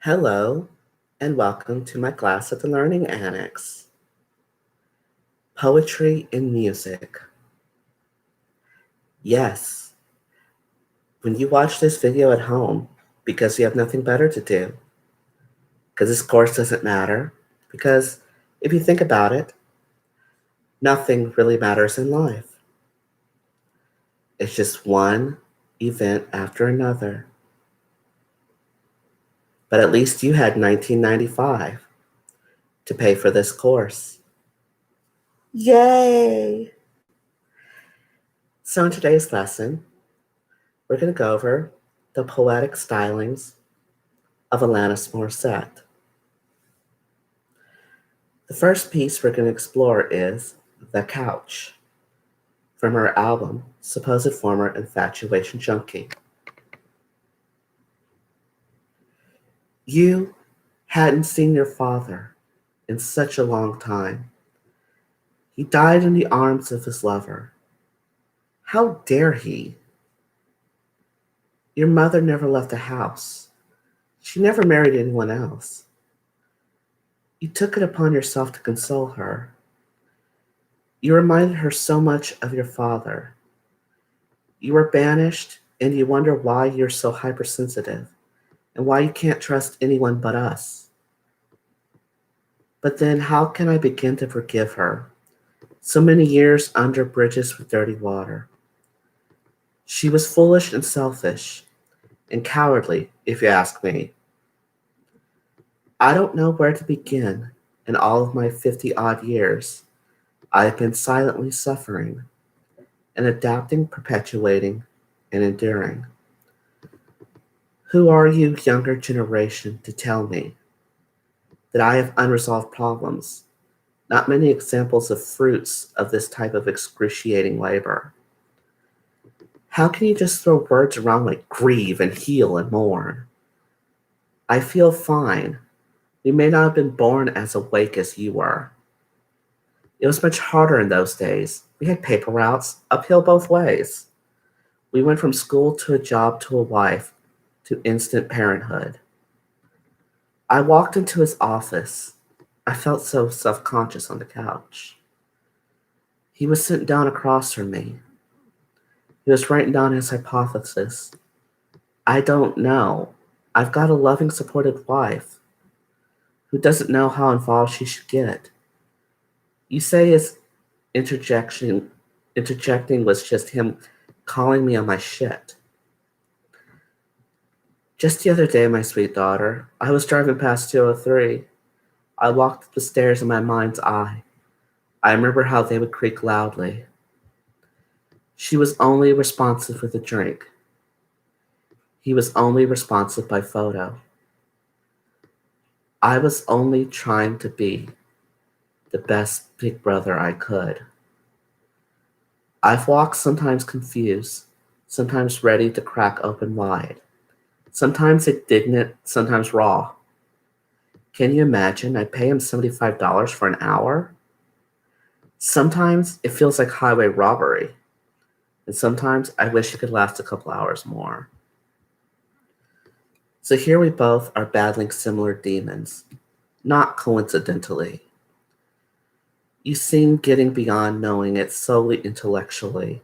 Hello, and welcome to my class at the Learning Annex. Poetry and music. Yes, when you watch this video at home because you have nothing better to do, because this course doesn't matter, because if you think about it, nothing really matters in life. It's just one event after another. But at least you had 1995 to pay for this course. Yay! So in today's lesson, we're going to go over the poetic stylings of Alanis Morissette. The first piece we're going to explore is The Couch from her album Supposed Former Infatuation Junkie. You hadn't seen your father in such a long time. He died in the arms of his lover. How dare he? Your mother never left the house. She never married anyone else. You took it upon yourself to console her. You reminded her so much of your father. You were banished, and you wonder why you're so hypersensitive and why you can't trust anyone but us. But then, how can I begin to forgive her? So many years under bridges with dirty water. She was foolish and selfish, and cowardly, if you ask me. I don't know where to begin in all of my 50-odd years. I've been silently suffering and adapting, perpetuating, and enduring. Who are you, younger generation, to tell me that I have unresolved problems? Not many examples of fruits of this type of excruciating labor. How can you just throw words around like grieve and heal and mourn? I feel fine. We may not have been born as awake as you were. It was much harder in those days. We had paper routes, uphill both ways. We went from school to a job to a wife to instant parenthood. I walked into his office. I felt so self-conscious on the couch. He was sitting down across from me. He was writing down his hypothesis. I don't know. I've got a loving, supportive wife who doesn't know how involved she should get. You say his interjecting was just him calling me on my shit. Just the other day, my sweet daughter, I was driving past 203. I walked up the stairs in my mind's eye. I remember how they would creak loudly. She was only responsive with a drink. He was only responsive by photo. I was only trying to be the best big brother I could. I've walked sometimes confused, sometimes ready to crack open wide, sometimes indignant, sometimes raw. Can you imagine? I pay him $75 for an hour? Sometimes it feels like highway robbery, and sometimes I wish it could last a couple hours more. So here we both are battling similar demons, not coincidentally. You seem getting beyond knowing it solely intellectually.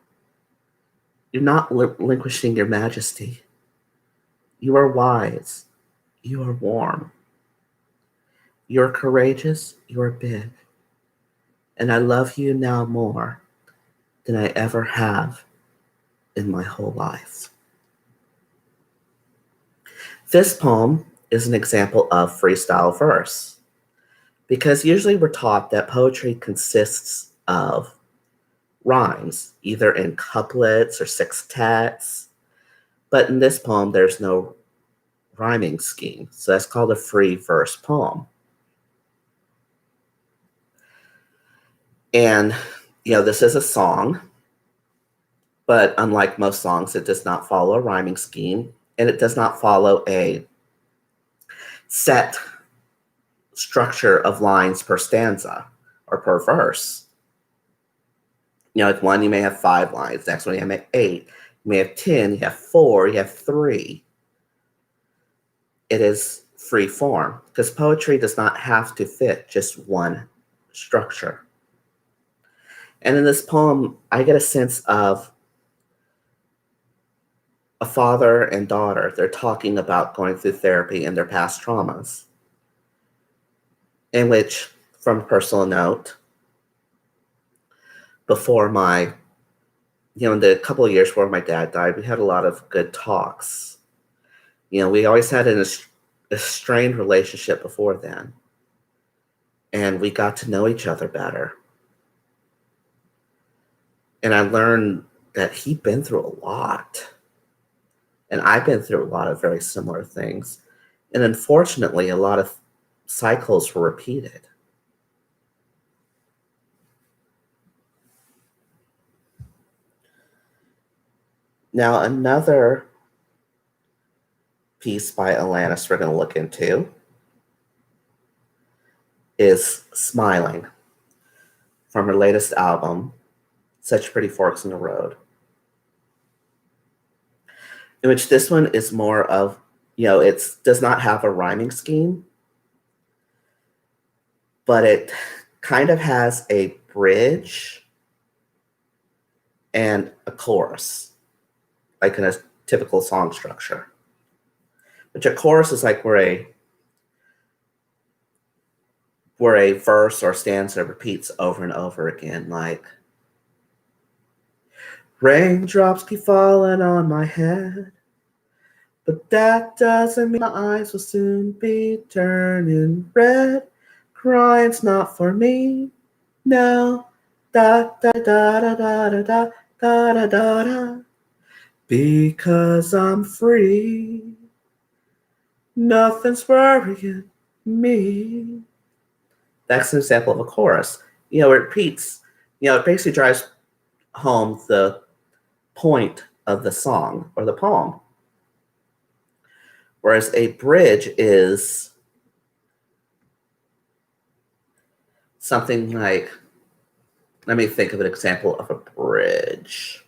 You're not relinquishing your majesty. You are wise. You are warm. You are courageous. You are big. And I love you now more than I ever have in my whole life. This poem is an example of freestyle verse, because usually we're taught that poetry consists of rhymes, either in couplets or sextets, but in this poem there's no rhyming scheme, so that's called a free verse poem. And, this is a song, but unlike most songs, it does not follow a rhyming scheme, and it does not follow a set structure of lines per stanza or per verse. Like one, you may have 5 lines. Next one, you may have 8. You may have 10. You have 4. You have 3. It is free form because poetry does not have to fit just one structure. And in this poem, I get a sense of a father and daughter. They're talking about going through therapy and their past traumas, in which, from personal note, before my, in the couple of years before my dad died, we had a lot of good talks. We always had a strained relationship before then, and we got to know each other better. And I learned that he'd been through a lot. And I've been through a lot of very similar things. And unfortunately, a lot of cycles were repeated. Now, another piece by Alanis we're going to look into is Smiling from her latest album, Such Pretty Forks in the Road. In which this one is more of, it does not have a rhyming scheme, but it kind of has a bridge and a chorus, like in a typical song structure. Which a chorus is like where a verse or stanza repeats over and over again, like, raindrops keep falling on my head, but that doesn't mean my eyes will soon be turning red. Crying's not for me, no. Da da da da da da da da da da. Because I'm free, nothing's worrying me. That's an example of a chorus. It repeats. It basically drives home the point of the song or the poem. Whereas a bridge is something like, let me think of an example of a bridge.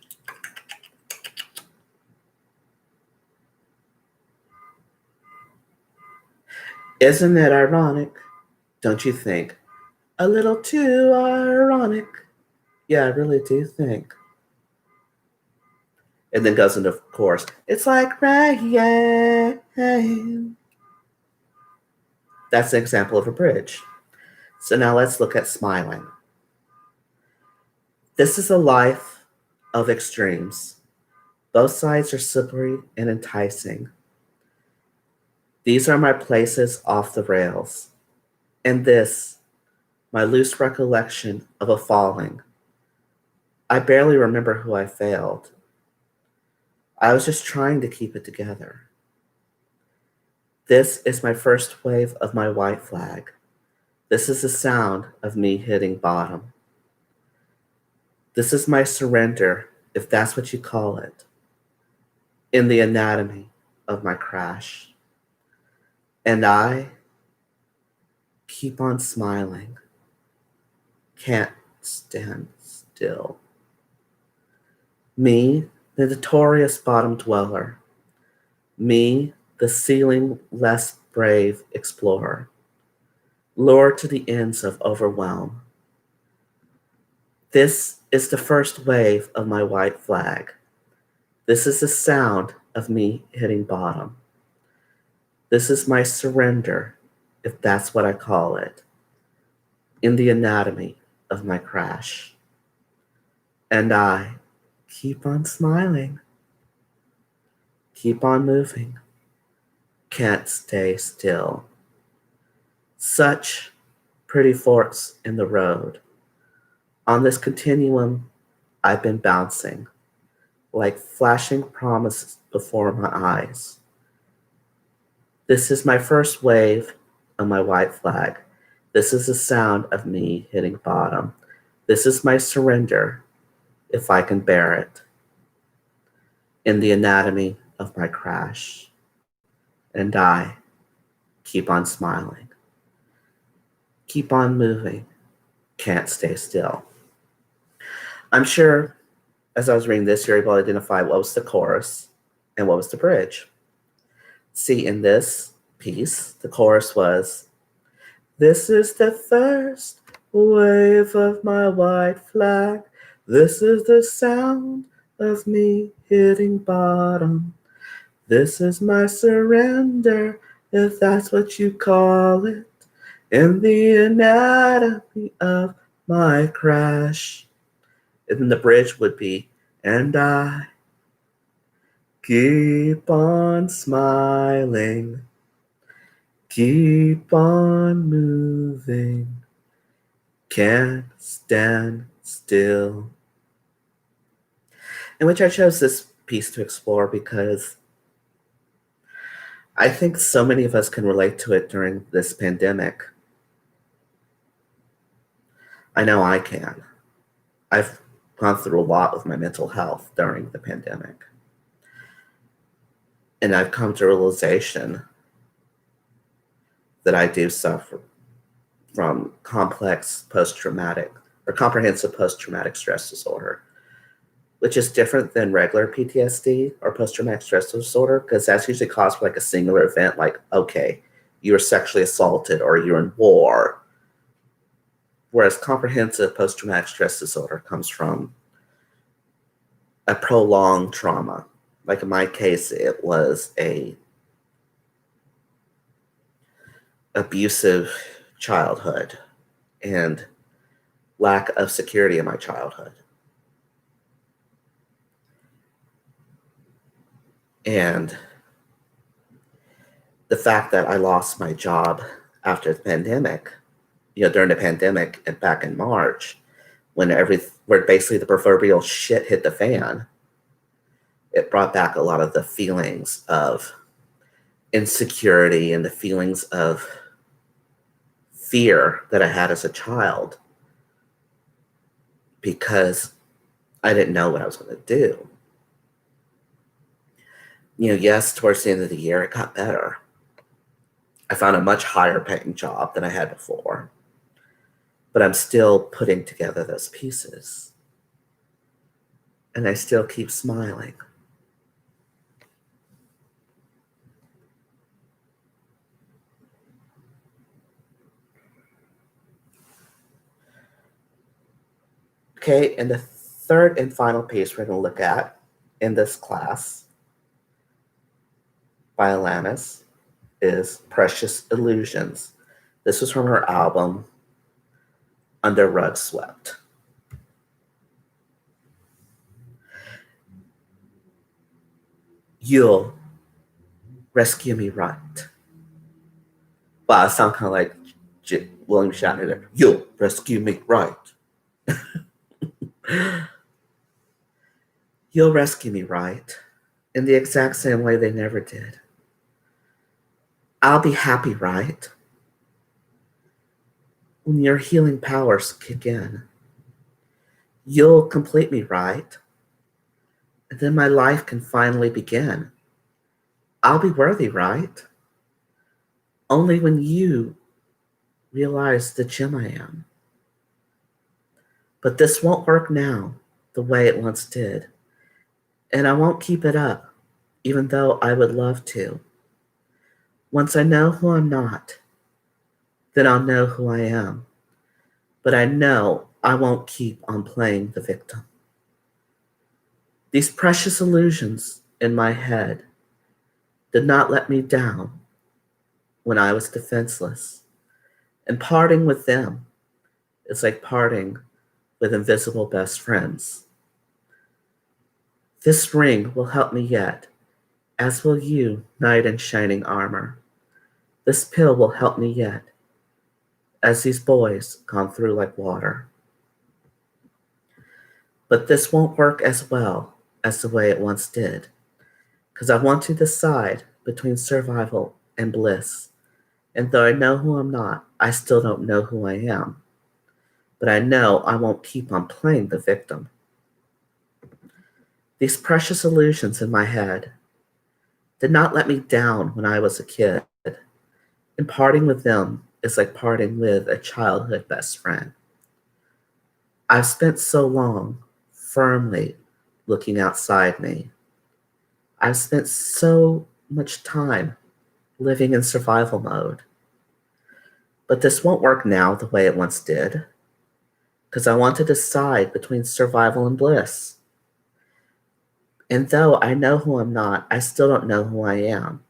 Isn't it ironic? Don't you think? A little too ironic. Yeah, I really do think. And then goes into chorus. It's like rain. That's an example of a bridge. So now let's look at Smiling. This is a life of extremes. Both sides are slippery and enticing. These are my places off the rails. And this, my loose recollection of a falling. I barely remember who I failed. I was just trying to keep it together. This is my first wave of my white flag. This is the sound of me hitting bottom. This is my surrender, if that's what you call it, in the anatomy of my crash. And I keep on smiling, can't stand still. Me, the notorious bottom dweller. Me, the ceiling-less brave explorer. Lured to the ends of overwhelm. This is the first wave of my white flag. This is the sound of me hitting bottom. This is my surrender, if that's what I call it, in the anatomy of my crash. And I keep on smiling, keep on moving, can't stay still. Such pretty forks in the road. On this continuum, I've been bouncing, like flashing promises before my eyes. This is my first wave of my white flag. This is the sound of me hitting bottom. This is my surrender, if I can bear it, in the anatomy of my crash. And I keep on smiling, keep on moving, can't stay still. I'm sure as I was reading this, you're able to identify what was the chorus and what was the bridge. See, in this piece. The chorus was, "This is the first wave of my white flag. This is the sound of me hitting bottom. This is my surrender, if that's what you call it, in the anatomy of my crash." And then the bridge would be, "And I keep on smiling, keep on moving, can't stand still." In which I chose this piece to explore because I think so many of us can relate to it during this pandemic. I know I can. I've gone through a lot with my mental health during the pandemic. And I've come to a realization that I do suffer from complex post-traumatic or comprehensive post-traumatic stress disorder, which is different than regular PTSD or post-traumatic stress disorder, because that's usually caused by like a singular event, like, okay, you were sexually assaulted or you're in war. Whereas comprehensive post-traumatic stress disorder comes from a prolonged trauma. Like in my case, it was a abusive childhood and lack of security in my childhood. And the fact that I lost my job after the pandemic, during the pandemic and back in March, where basically the proverbial shit hit the fan, it brought back a lot of the feelings of insecurity and the feelings of fear that I had as a child because I didn't know what I was going to do. Yes, towards the end of the year, it got better. I found a much higher paying job than I had before, but I'm still putting together those pieces. And I still keep smiling. Okay, and the third and final piece we're going to look at in this class by Alanis is Precious Illusions. This was from her album Under Rug Swept. You'll rescue me, right? Wow, I sound kind of like William Shatner there. You'll rescue me, right? You'll rescue me, right? In the exact same way they never did. I'll be happy, right? When your healing powers kick in. You'll complete me, right? And then my life can finally begin. I'll be worthy, right? Only when you realize the gem I am. But this won't work now the way it once did. And I won't keep it up, even though I would love to. Once I know who I'm not, then I'll know who I am. But I know I won't keep on playing the victim. These precious illusions in my head did not let me down when I was defenseless. And parting with them is like parting with invisible best friends. This ring will help me yet, as will you, knight in shining armor. This pill will help me yet, as these boys gone through like water. But this won't work as well as the way it once did, because I want to decide between survival and bliss. And though I know who I'm not, I still don't know who I am. But I know I won't keep on playing the victim. These precious illusions in my head did not let me down when I was a kid, and parting with them is like parting with a childhood best friend. I've spent so long firmly looking outside me. I've spent so much time living in survival mode. But this won't work now the way it once did, because I want to decide between survival and bliss. And though I know who I'm not, I still don't know who I am.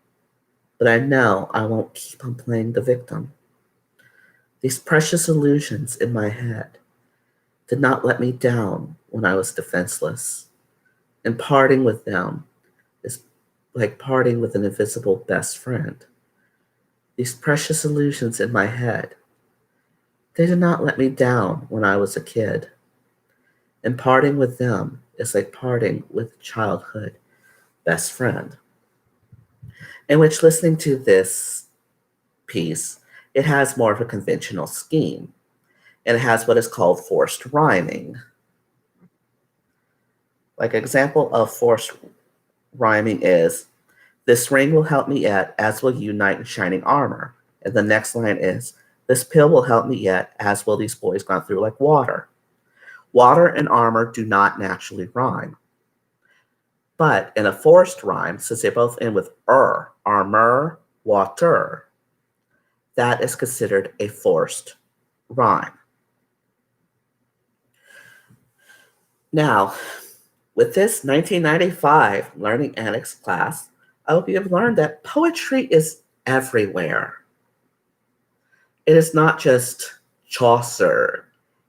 But I know I won't keep on playing the victim. These precious illusions in my head did not let me down when I was defenseless. And parting with them is like parting with an invisible best friend. These precious illusions in my head, they did not let me down when I was a kid. And parting with them is like parting with childhood best friend. In which, listening to this piece, it has more of a conventional scheme, and it has what is called forced rhyming. Like example of forced rhyming is, this ring will help me yet, as will you knight in shining armor. And the next line is, this pill will help me yet, as will these boys gone through like water. Water and armor do not naturally rhyme. But in a forced rhyme, since they both end with armor, water, that is considered a forced rhyme. Now, with this 1995 Learning Annex class, I hope you have learned that poetry is everywhere. It is not just Chaucer,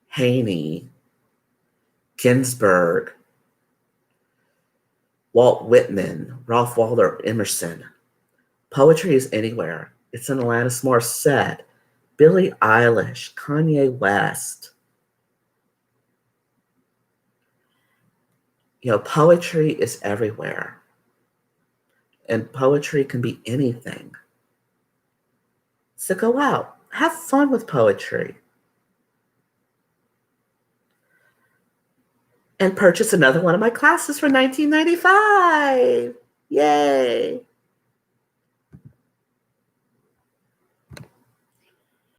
Heine, Ginsberg, Walt Whitman, Ralph Waldo Emerson. Poetry is anywhere. It's in Alanis Morissette, Billie Eilish, Kanye West. Poetry is everywhere. And poetry can be anything. So go out, have fun with poetry. And purchase another one of my classes for $19.95. Yay!